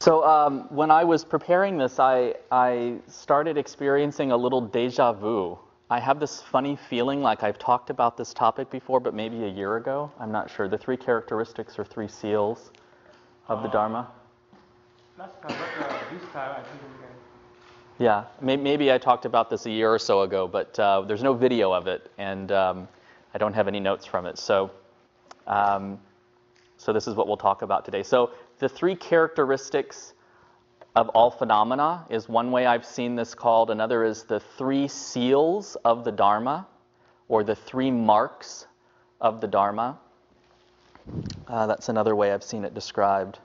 So when I was preparing this, I started experiencing a little deja vu. I have this funny feeling like I've talked about this topic before, but maybe a year ago. I'm not sure. The three characteristics or three seals of the Dharma. Last time, but this time I think we can. Yeah, maybe I talked about this a year or so ago, but there's no video of it, and I don't have any notes from it. So this is what we'll talk about today. So the three characteristics of all phenomena is one way I've seen this called. Another is the three seals of the Dharma, or the three marks of the Dharma. That's another way I've seen it described.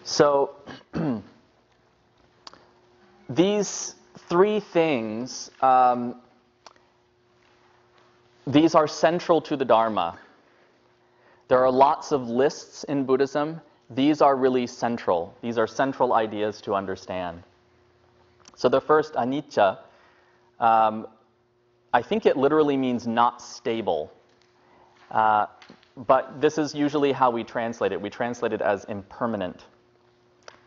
So these three things, these are central to the Dharma. There are lots of lists in Buddhism. These are really central. These are central ideas to understand. So the first, anicca, I think it literally means not stable. But this is usually how we translate it. We translate it as impermanent.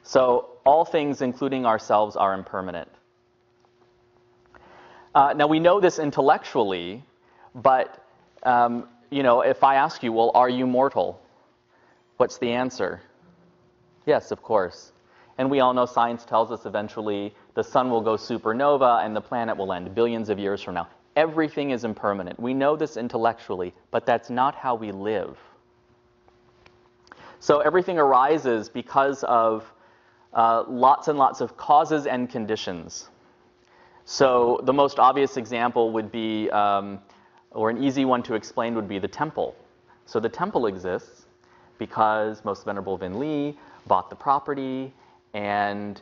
So all things, including ourselves, are impermanent. Now we know this intellectually, but if I ask you, well, are you mortal? What's the answer? Yes, of course. And we all know science tells us eventually the sun will go supernova and the planet will end billions of years from now. Everything is impermanent. We know this intellectually, but that's not how we live. So everything arises because of lots and lots of causes and conditions. So the most obvious example would be, or an easy one to explain would be the temple. So the temple exists because Most Venerable Vin Li bought the property and,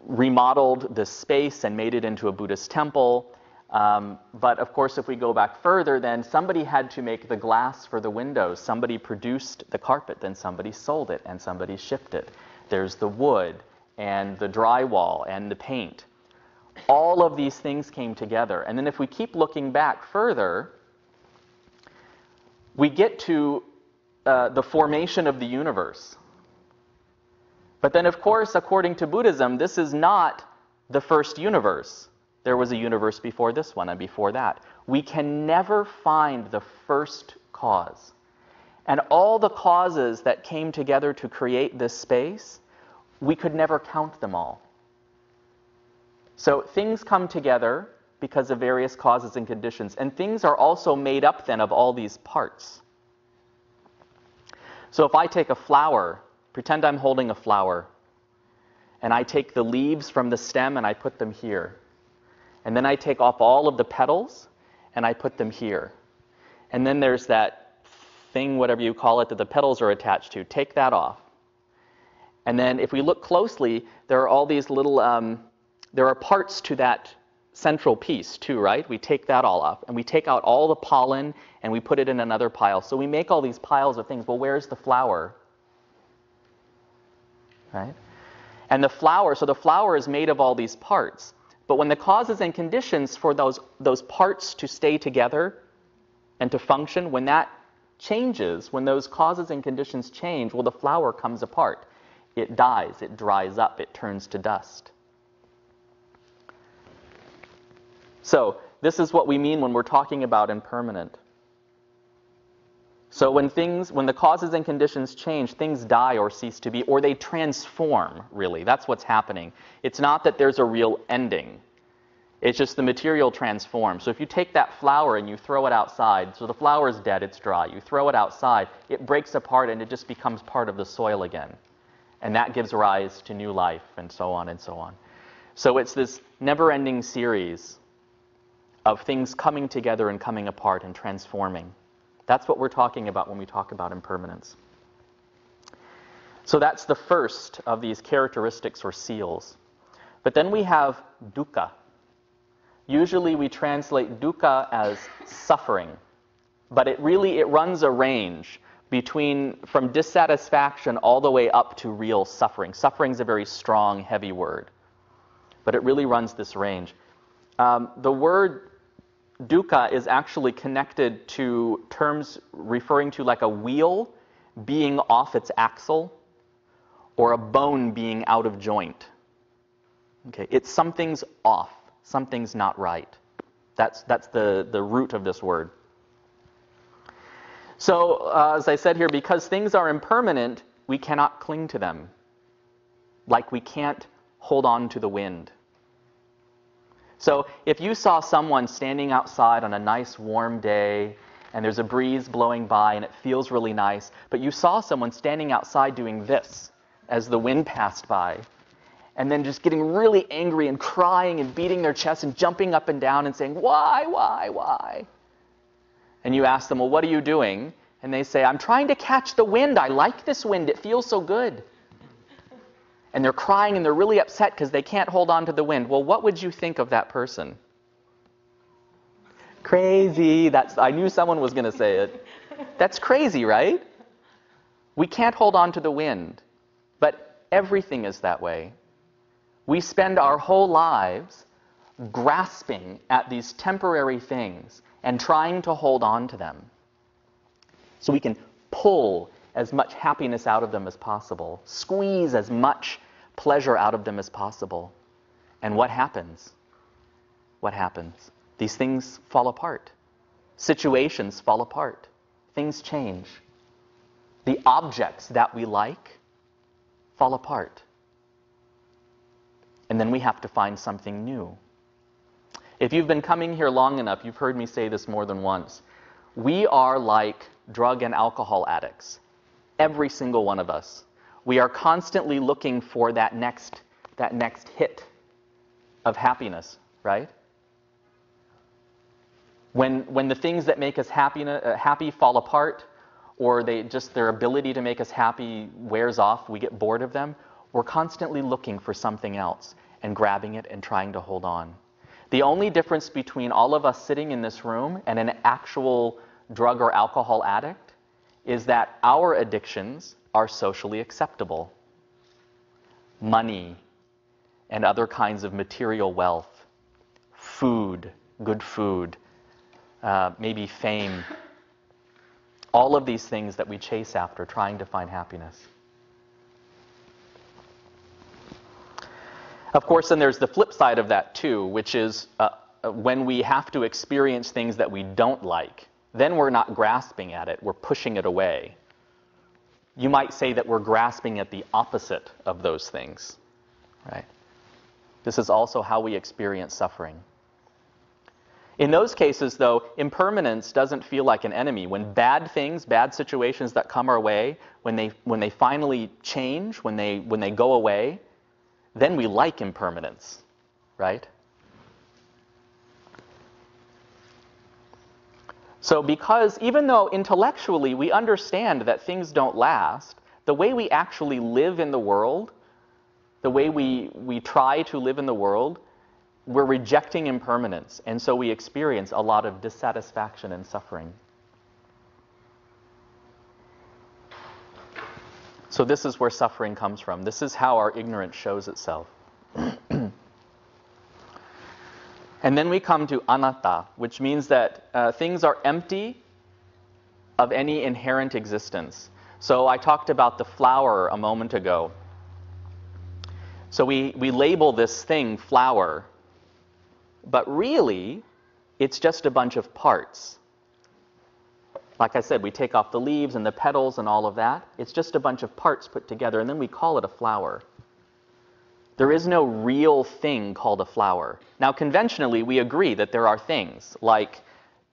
remodeled this space and made it into a Buddhist temple. But of course, if we go back further, then somebody had to make the glass for the windows. Somebody produced the carpet, then somebody sold it, and somebody shipped it. There's the wood and the drywall and the paint. All of these things came together. And then if we keep looking back further, we get to the formation of the universe. But then, of course, according to Buddhism, this is not the first universe. There was a universe before this one and before that. We can never find the first cause. And all the causes that came together to create this space, we could never count them all. So things come together because of various causes and conditions. And things are also made up then of all these parts. So if I take a flower, pretend I'm holding a flower, and I take the leaves from the stem and I put them here. And then I take off all of the petals and I put them here. And then there's that thing, whatever you call it, that the petals are attached to. Take that off. And then if we look closely, there are all these little, there are parts to that central piece too, right? We take that all off and we take out all the pollen and we put it in another pile. So we make all these piles of things. Well, where's the flower? Right? And the flower, so the flower is made of all these parts. But when the causes and conditions for those parts to stay together and to function, when that changes, when those causes and conditions change, well, the flower comes apart. It dies, it dries up, it turns to dust. So this is what we mean when we're talking about impermanent. So when the causes and conditions change, things die or cease to be, or they transform, really. That's what's happening. It's not that there's a real ending. It's just the material transforms. So if you take that flower and you throw it outside, so the flower is dead, it's dry. You throw it outside, it breaks apart and it just becomes part of the soil again. And that gives rise to new life and so on and so on. So it's this never-ending series of things coming together and coming apart and transforming. That's what we're talking about when we talk about impermanence. So that's the first of these characteristics or seals. But then we have dukkha. Usually we translate dukkha as suffering, but it runs a range from dissatisfaction all the way up to real suffering. Suffering is a very strong, heavy word, but it really runs this range. The word dukkha is actually connected to terms referring to like a wheel being off its axle or a bone being out of joint. Okay, it's something's off, something's not right. That's the root of this word. So, as I said here, because things are impermanent, we cannot cling to them. Like we can't hold on to the wind. So, if you saw someone standing outside on a nice warm day, and there's a breeze blowing by, and it feels really nice, but you saw someone standing outside doing this as the wind passed by, and then just getting really angry and crying and beating their chest and jumping up and down and saying, why? And you ask them, well, what are you doing? And they say, I'm trying to catch the wind. I like this wind. It feels so good. And they're crying and they're really upset because they can't hold on to the wind. Well, what would you think of that person? Crazy. I knew someone was going to say it. That's crazy, right? We can't hold on to the wind. But everything is that way. We spend our whole lives grasping at these temporary things and trying to hold on to them so we can pull as much happiness out of them as possible, squeeze as much pleasure out of them as possible. And what happens? What happens? These things fall apart. Situations fall apart. Things change. The objects that we like fall apart. And then we have to find something new. If you've been coming here long enough, you've heard me say this more than once. We are like drug and alcohol addicts. Every single one of us. We are constantly looking for that next hit of happiness, right? When the things that make us happy fall apart, or their ability to make us happy wears off, we get bored of them, we're constantly looking for something else and grabbing it and trying to hold on. The only difference between all of us sitting in this room and an actual drug or alcohol addict is that our addictions are socially acceptable. Money and other kinds of material wealth, food, good food, maybe fame, all of these things that we chase after trying to find happiness. Of course, then there's the flip side of that too, which is when we have to experience things that we don't like, then we're not grasping at it, we're pushing it away. You might say that we're grasping at the opposite of those things, right? This is also how we experience suffering. In those cases, though, impermanence doesn't feel like an enemy. When bad things, bad situations that come our way, when they finally change, when they go away, then we like impermanence, right? So because even though intellectually we understand that things don't last, the way we actually live in the world, the way we try to live in the world, we're rejecting impermanence, and so we experience a lot of dissatisfaction and suffering. So this is where suffering comes from. This is how our ignorance shows itself. And then we come to anatta, which means that things are empty of any inherent existence. So I talked about the flower a moment ago. So we label this thing flower, but really it's just a bunch of parts. Like I said, we take off the leaves and the petals and all of that. It's just a bunch of parts put together, and then we call it a flower. There is no real thing called a flower. Now, conventionally, we agree that there are things, like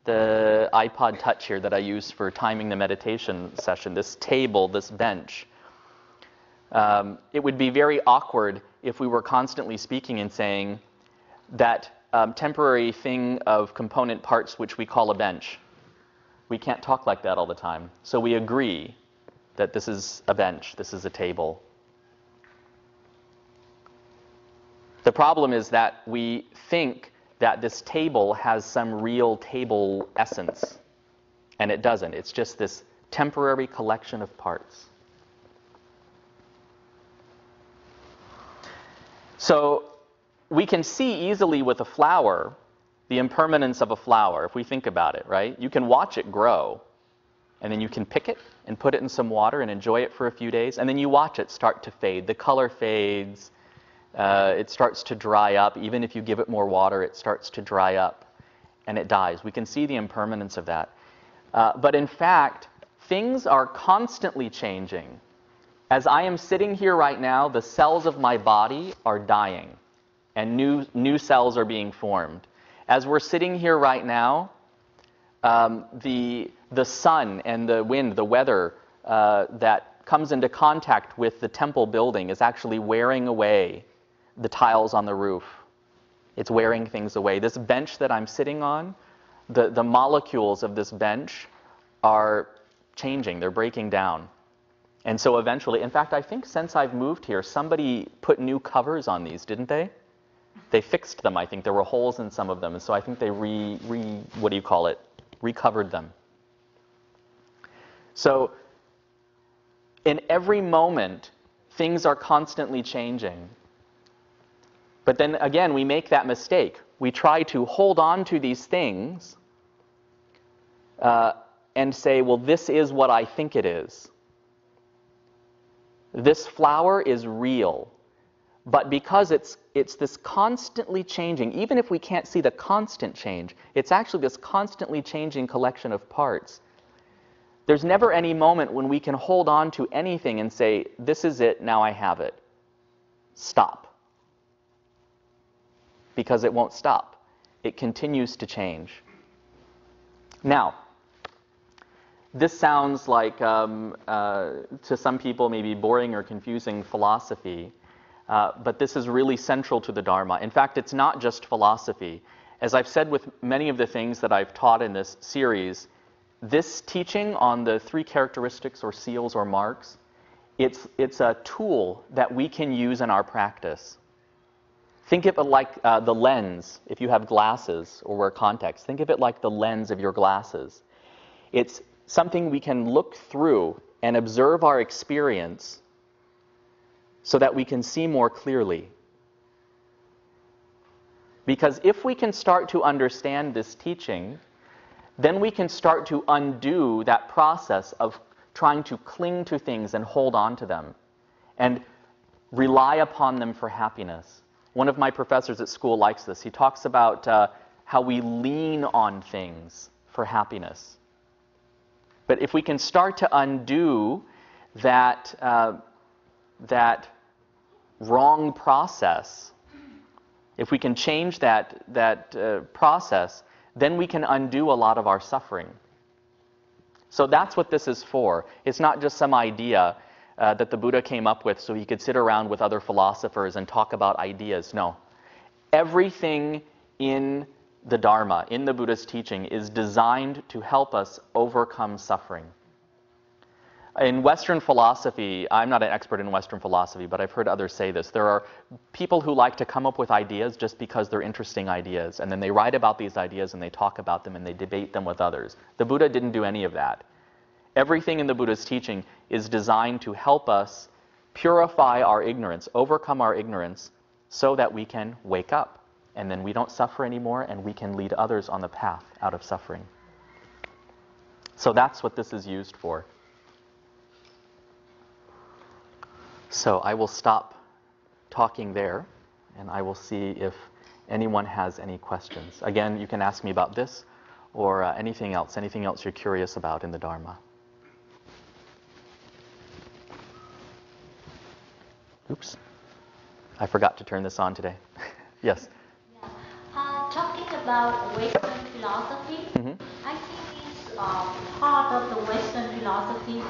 the iPod Touch here that I use for timing the meditation session, this table, this bench. It would be very awkward if we were constantly speaking and saying that temporary thing of component parts which we call a bench. We can't talk like that all the time. So we agree that this is a bench, this is a table. The problem is that we think that this table has some real table essence, and it doesn't. It's just this temporary collection of parts. So we can see easily with a flower The impermanence of a flower, if we think about it, right? You can watch it grow, and then you can pick it and put it in some water and enjoy it for a few days, and then you watch it start to fade. The color fades, it starts to dry up. Even if you give it more water, it starts to dry up, and it dies. We can see the impermanence of that. But in fact, things are constantly changing. As I am sitting here right now, the cells of my body are dying, and new cells are being formed. As we're sitting here right now, the sun and the wind, the weather that comes into contact with the temple building is actually wearing away the tiles on the roof. It's wearing things away. This bench that I'm sitting on, the molecules of this bench are changing. They're breaking down. And so eventually, in fact, I think since I've moved here, somebody put new covers on these, didn't they? They fixed them, I think. There were holes in some of them. And so I think they recovered them. So in every moment, things are constantly changing. But then again, we make that mistake. We try to hold on to these things and say, well, this is what I think it is. This flower is real. But because it's this constantly changing, even if we can't see the constant change, it's actually this constantly changing collection of parts. There's never any moment when we can hold on to anything and say, this is it, now I have it. Stop. Because it won't stop. It continues to change. Now, this sounds like, to some people, maybe boring or confusing philosophy, but this is really central to the Dharma. In fact, it's not just philosophy. As I've said with many of the things that I've taught in this series, this teaching on the three characteristics or seals or marks, it's a tool that we can use in our practice. Think of it like the lens, if you have glasses or wear contacts. Think of it like the lens of your glasses. It's something we can look through and observe our experience so that we can see more clearly. Because if we can start to understand this teaching, then we can start to undo that process of trying to cling to things and hold on to them and rely upon them for happiness. One of my professors at school likes this. He talks about how we lean on things for happiness. But if we can start to undo that wrong process, if we can change that process, then we can undo a lot of our suffering. So that's what this is for. It's not just some idea that the Buddha came up with so he could sit around with other philosophers and talk about ideas. No. Everything in the Dharma, in the Buddha's teaching, is designed to help us overcome suffering. In Western philosophy, I'm not an expert in Western philosophy, but I've heard others say this. There are people who like to come up with ideas just because they're interesting ideas, and then they write about these ideas and they talk about them and they debate them with others. The Buddha didn't do any of that. Everything in the Buddha's teaching is designed to help us purify our ignorance, overcome our ignorance, so that we can wake up. And then we don't suffer anymore, and we can lead others on the path out of suffering. So that's what this is used for. So I will stop talking there, and I will see if anyone has any questions. Again, you can ask me about this or anything else you're curious about in the Dharma. Oops. I forgot to turn this on today. Yes? Talking about Western philosophy, I think it's part of the Western philosophy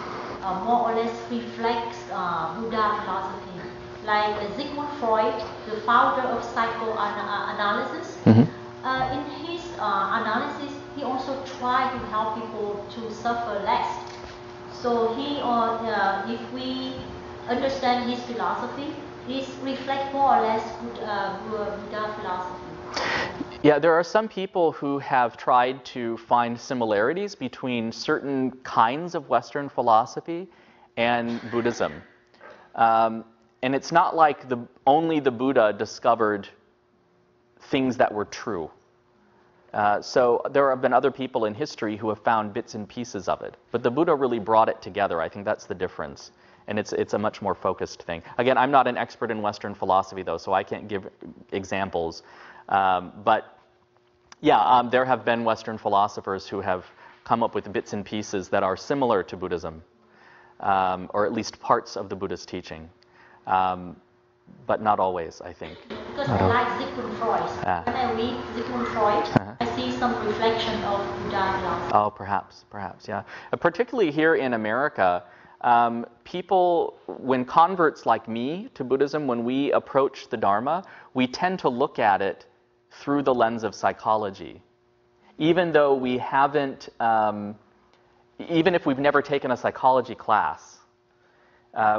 more or less reflects Buddha philosophy. Like Sigmund Freud, the founder of psychoanalysis, in his analysis, he also tried to help people to suffer less. So if we understand his philosophy, it reflects more or less Buddha philosophy. Yeah, there are some people who have tried to find similarities between certain kinds of Western philosophy and Buddhism. And it's not like only the Buddha discovered things that were true. So there have been other people in history who have found bits and pieces of it. But the Buddha really brought it together. I think that's the difference. And it's a much more focused thing. Again, I'm not an expert in Western philosophy, though, so I can't give examples. But yeah, there have been Western philosophers who have come up with bits and pieces that are similar to Buddhism, or at least parts of the Buddhist teaching. But not always, I think. Because I like Sigmund Freud. When I read Sigmund Freud, I see some reflection of Buddha philosophy. Oh, perhaps, yeah. Particularly here in America, people, when converts like me to Buddhism, when we approach the Dharma, we tend to look at it through the lens of psychology. Even though we haven't, even if we've never taken a psychology class,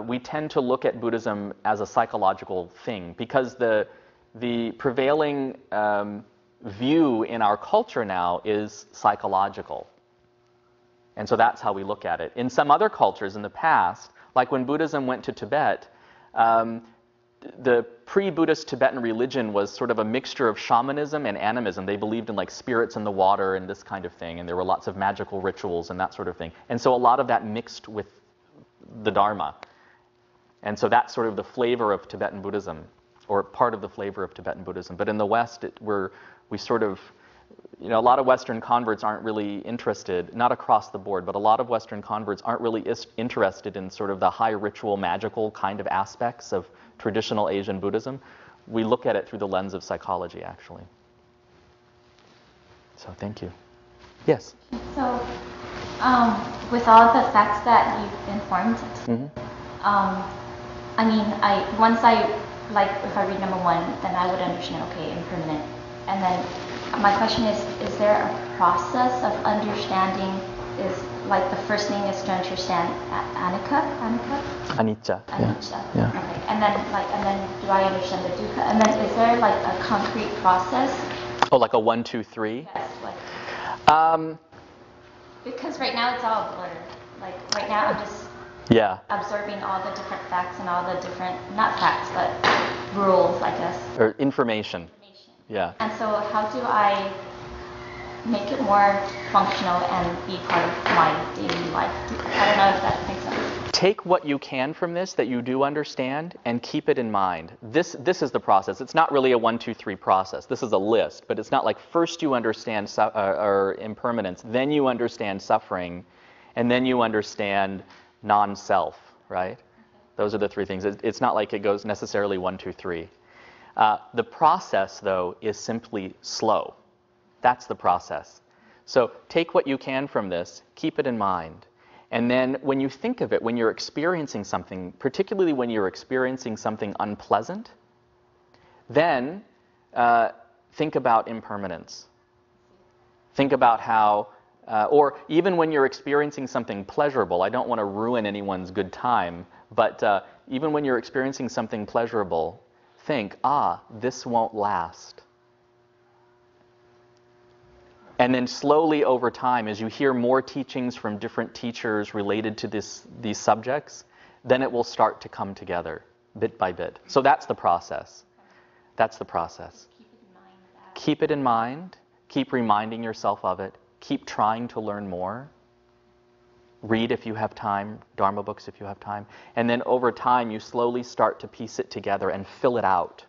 we tend to look at Buddhism as a psychological thing because the prevailing view in our culture now is psychological. And so that's how we look at it. In some other cultures in the past, like when Buddhism went to Tibet, the pre-Buddhist Tibetan religion was sort of a mixture of shamanism and animism. They believed in like spirits in the water and this kind of thing, and there were lots of magical rituals and that sort of thing. And so a lot of that mixed with the Dharma. And so that's sort of the flavor of Tibetan Buddhism, or part of the flavor of Tibetan Buddhism. But in the West, we sort of, a lot of Western converts aren't really interested, not across the board, but a lot of Western converts aren't really interested in sort of the high ritual, magical kind of aspects of traditional Asian Buddhism. We look at it through the lens of psychology, actually. So thank you. Yes? So, with all the facts that you've informed, if I read number one, then I would understand, okay, impermanent. And then my question is there a process of understanding? Is like the first thing is to understand anicca? Anicca. Yeah. Okay. And then do I understand the dukkha? And then is there like a concrete process? Oh, like a 1, 2, 3? Yes. Because right now it's all blurred. Like right now I'm just absorbing all the different facts and all the different, not facts, but rules, I guess. Or information. Yeah. And so how do I make it more functional and be part of my daily life? I don't know if that makes sense. Take what you can from this that you do understand and keep it in mind. This is the process. It's not really a 1, 2, 3 process. This is a list, but it's not like first you understand or impermanence, then you understand suffering, and then you understand non-self, right? Those are the 3 things. It's not like it goes necessarily 1, 2, 3. The process, though, is simply slow. That's the process. So take what you can from this, keep it in mind. And then when you think of it, when you're experiencing something, particularly when you're experiencing something unpleasant, then think about impermanence. Think about how, or even when you're experiencing something pleasurable, I don't want to ruin anyone's good time, but even when you're experiencing something pleasurable, think, this won't last. And then slowly over time, as you hear more teachings from different teachers related to these subjects, then it will start to come together bit by bit. So that's the process. That's the process. Keep it in mind. Keep reminding yourself of it. Keep trying to learn more. Read if you have time, Dharma books if you have time. And then over time, you slowly start to piece it together and fill it out.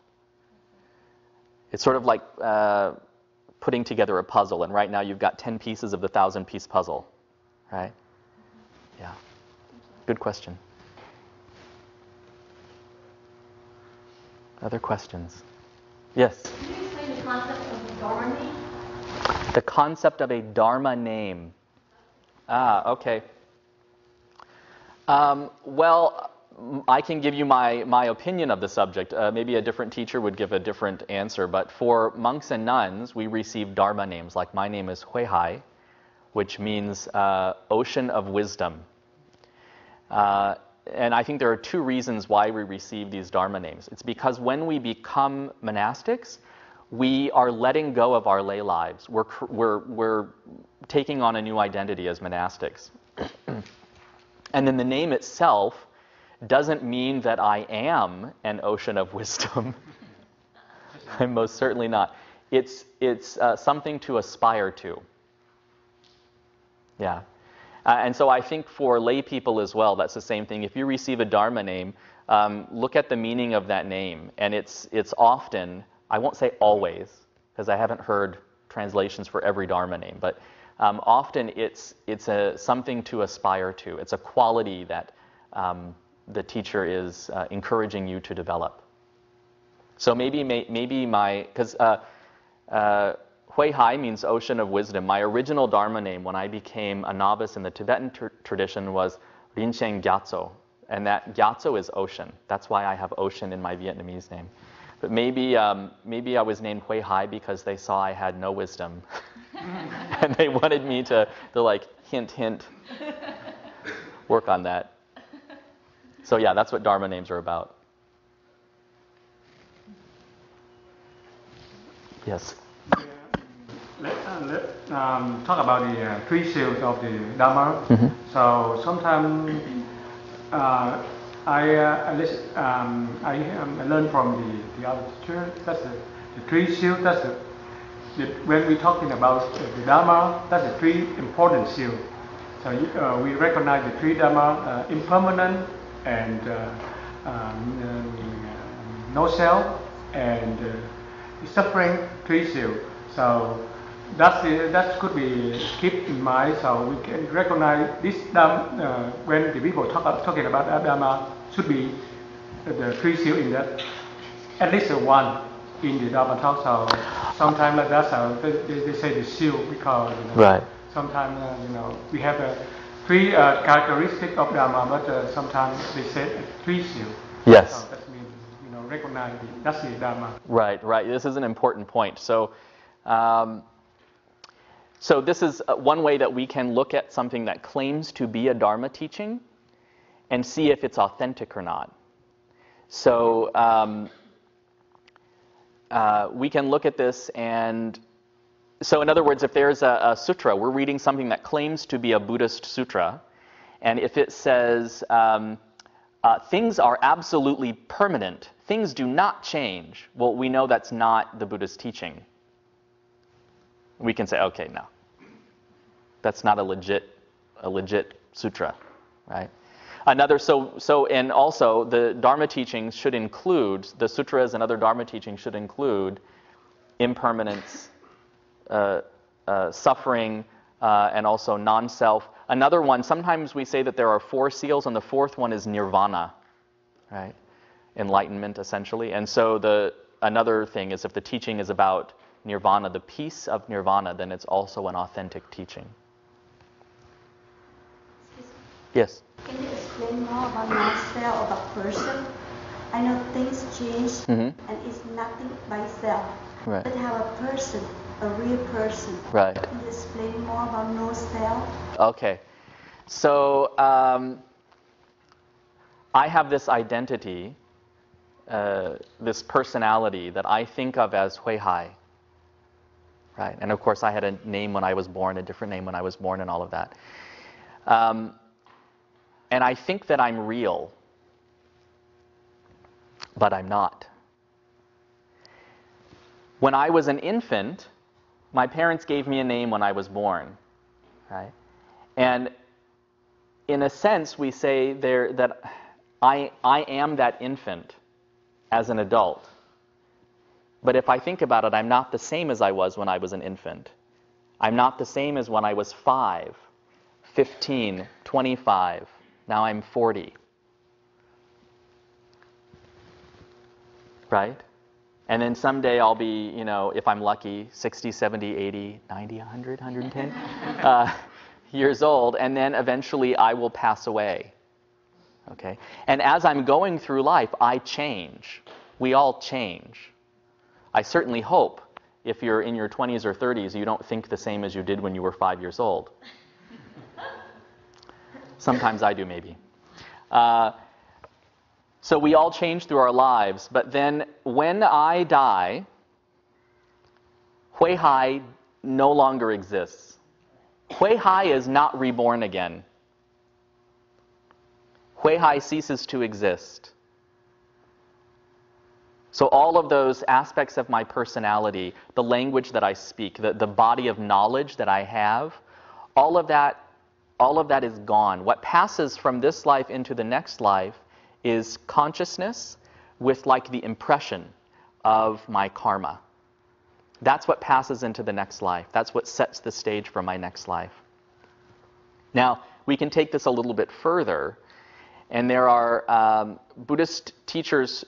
It's sort of like putting together a puzzle, and right now you've got 10 pieces of the 1,000-piece puzzle, right? Yeah. Good question. Other questions? Yes? Can you explain the concept of a Dharma name? The concept of a Dharma name. Okay. Well, I can give you my opinion of the subject. Maybe a different teacher would give a different answer, but for monks and nuns, we receive Dharma names. Like my name is Hue Hai, which means ocean of wisdom. And I think there are 2 reasons why we receive these Dharma names. It's because when we become monastics, we are letting go of our lay lives. We're taking on a new identity as monastics. And then the name itself doesn't mean that I am an ocean of wisdom. I'm most certainly not. It's something to aspire to. Yeah. And so I think for lay people as well, that's the same thing. If you receive a Dharma name, look at the meaning of that name. And it's often, I won't say always, because I haven't heard translations for every Dharma name, but often it's something to aspire to. It's a quality that the teacher is encouraging you to develop. So maybe because Hue Hai means ocean of wisdom. My original Dharma name when I became a novice in the Tibetan tradition was Rinchen Gyatso. And that Gyatso is ocean. That's why I have ocean in my Vietnamese name. But maybe I was named Hue Hai because they saw I had no wisdom. And they wanted me to like hint, work on that. So yeah, that's what Dharma names are about. Yes. Let's talk about the three seals of the Dharma. Mm-hmm. So sometimes I learned from the other teacher. That's the three seals. When we're talking about the Dharma, that's the three important seals. So we recognize the three Dharma: impermanent and no self, and suffering three seals. So that could be keep in mind. So we can recognize this Dharma when the people talking about that Dharma should be the three seals in that, at least one in the Dharma talk. So sometimes like that, they say the seal because right. Sometimes we have three characteristics of Dharma, but sometimes they say three seals. Yes. So that means recognize that's the Dharma. Right. This is an important point. So this is one way that we can look at something that claims to be a Dharma teaching and see if it's authentic or not. So we can look at this and so in other words, if there's a sutra, we're reading something that claims to be a Buddhist sutra, and if it says things are absolutely permanent, things do not change, well, we know that's not the Buddhist teaching. We can say, okay, no. That's not a legit sutra, right? Another, and also the Dharma teachings should include, the sutras and other Dharma teachings should include impermanence, suffering, and also non-self. Another one, sometimes we say that there are four seals, and the fourth one is nirvana, right? Enlightenment, essentially. And so another thing is if the teaching is about nirvana, the peace of nirvana, then it's also an authentic teaching. Yes? Can you explain more about non-self of a person? I know things change and it's nothing by self. Right. But how a person, a real person. Right. Can you explain more about no self? Okay. So I have this identity, this personality that I think of as Hue Hai. Right. And of course I had a name when I was born, a different name when I was born, and all of that. And I think that I'm real, but I'm not. When I was an infant, my parents gave me a name when I was born, right? And in a sense, we say there that I am that infant as an adult. But if I think about it, I'm not the same as I was when I was an infant. I'm not the same as when I was 5, 15, 25. Now I'm 40. Right? And then someday I'll be, if I'm lucky, 60, 70, 80, 90, 100, 110 years old. And then eventually I will pass away. Okay? And as I'm going through life, I change. We all change. I certainly hope if you're in your 20s or 30s, you don't think the same as you did when you were 5 years old. Sometimes I do, maybe. So we all change through our lives, but then when I die, Hue Hai no longer exists. Hue Hai is not reborn again. Hue Hai ceases to exist. So all of those aspects of my personality, the language that I speak, the body of knowledge that I have, all of that is gone. What passes from this life into the next life is consciousness with like the impression of my karma. That's what passes into the next life. That's what sets the stage for my next life. Now, we can take this a little bit further, and there are Buddhist teachings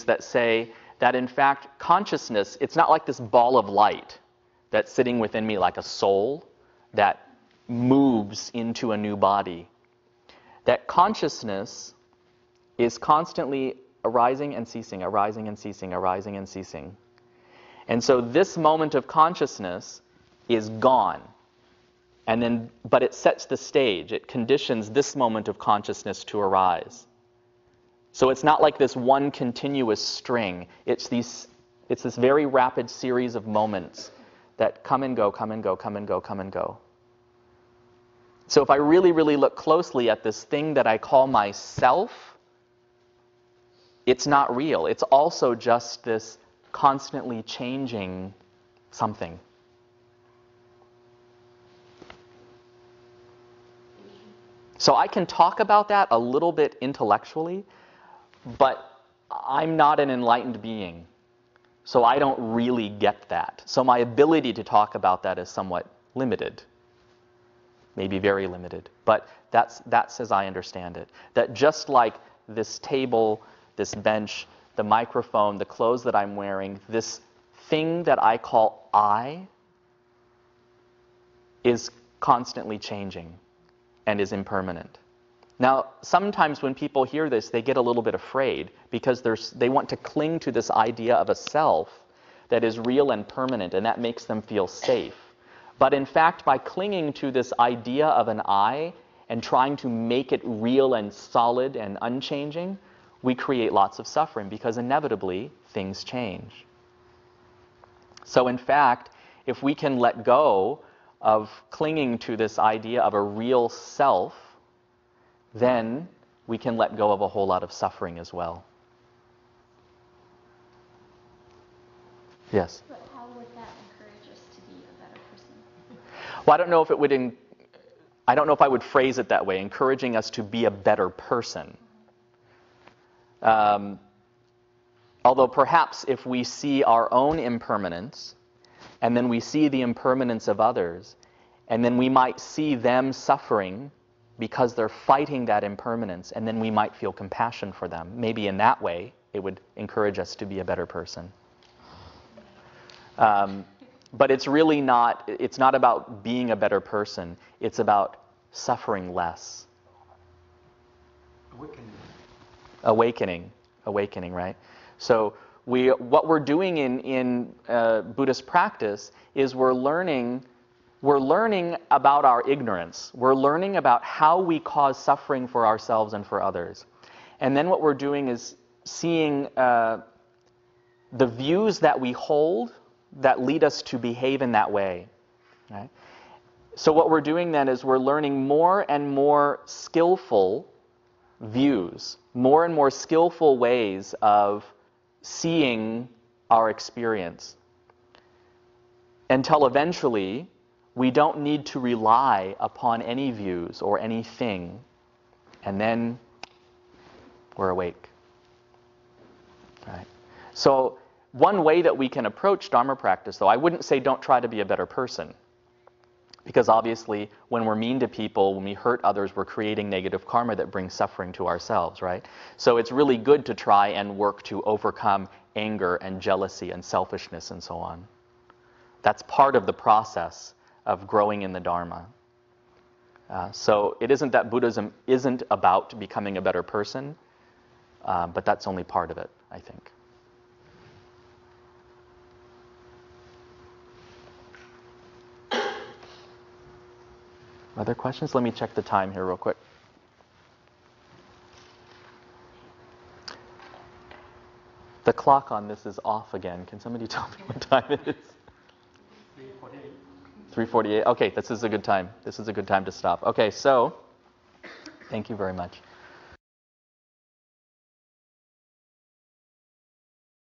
that say that in fact consciousness, it's not like this ball of light that's sitting within me like a soul that moves into a new body. That consciousness is constantly arising and ceasing, arising and ceasing, arising and ceasing. And so this moment of consciousness is gone. But it sets the stage. It conditions this moment of consciousness to arise. So it's not like this one continuous string. It's this very rapid series of moments that come and go, come and go, come and go, come and go. So if I really, really look closely at this thing that I call myself, it's not real. It's also just this constantly changing something. So I can talk about that a little bit intellectually, but I'm not an enlightened being. So I don't really get that. So my ability to talk about that is somewhat limited. Maybe very limited. But that's as I understand it. That just like this table, this bench, the microphone, the clothes that I'm wearing, this thing that I call I is constantly changing and is impermanent. Now, sometimes when people hear this, they get a little bit afraid because they want to cling to this idea of a self that is real and permanent, and that makes them feel safe. But in fact, by clinging to this idea of an I and trying to make it real and solid and unchanging, we create lots of suffering because inevitably things change. So in fact, if we can let go of clinging to this idea of a real self, then we can let go of a whole lot of suffering as well. Yes? But how would that encourage us to be a better person? Well, I don't know if I would phrase it that way, encouraging us to be a better person. Although perhaps if we see our own impermanence, and then we see the impermanence of others, and then we might see them suffering because they're fighting that impermanence, and then we might feel compassion for them. Maybe in that way, it would encourage us to be a better person. But it's really not, it's not about being a better person. It's about suffering less. Awakening, right? So what we're doing in Buddhist practice is we're learning about our ignorance. We're learning about how we cause suffering for ourselves and for others. And then what we're doing is seeing the views that we hold that lead us to behave in that way. Right? So what we're doing then is we're learning more and more skillful views, more and more skillful ways of seeing our experience, until eventually we don't need to rely upon any views or anything, and then we're awake. Right? So one way that we can approach Dharma practice, though, I wouldn't say don't try to be a better person. Because obviously, when we're mean to people, when we hurt others, we're creating negative karma that brings suffering to ourselves, right? So it's really good to try and work to overcome anger and jealousy and selfishness and so on. That's part of the process of growing in the Dharma. So it isn't that Buddhism isn't about becoming a better person, but that's only part of it, I think. Other questions? Let me check the time here real quick. The clock on this is off again. Can somebody tell me what time it is? 3:48. Okay, this is a good time. This is a good time to stop. Okay, so thank you very much.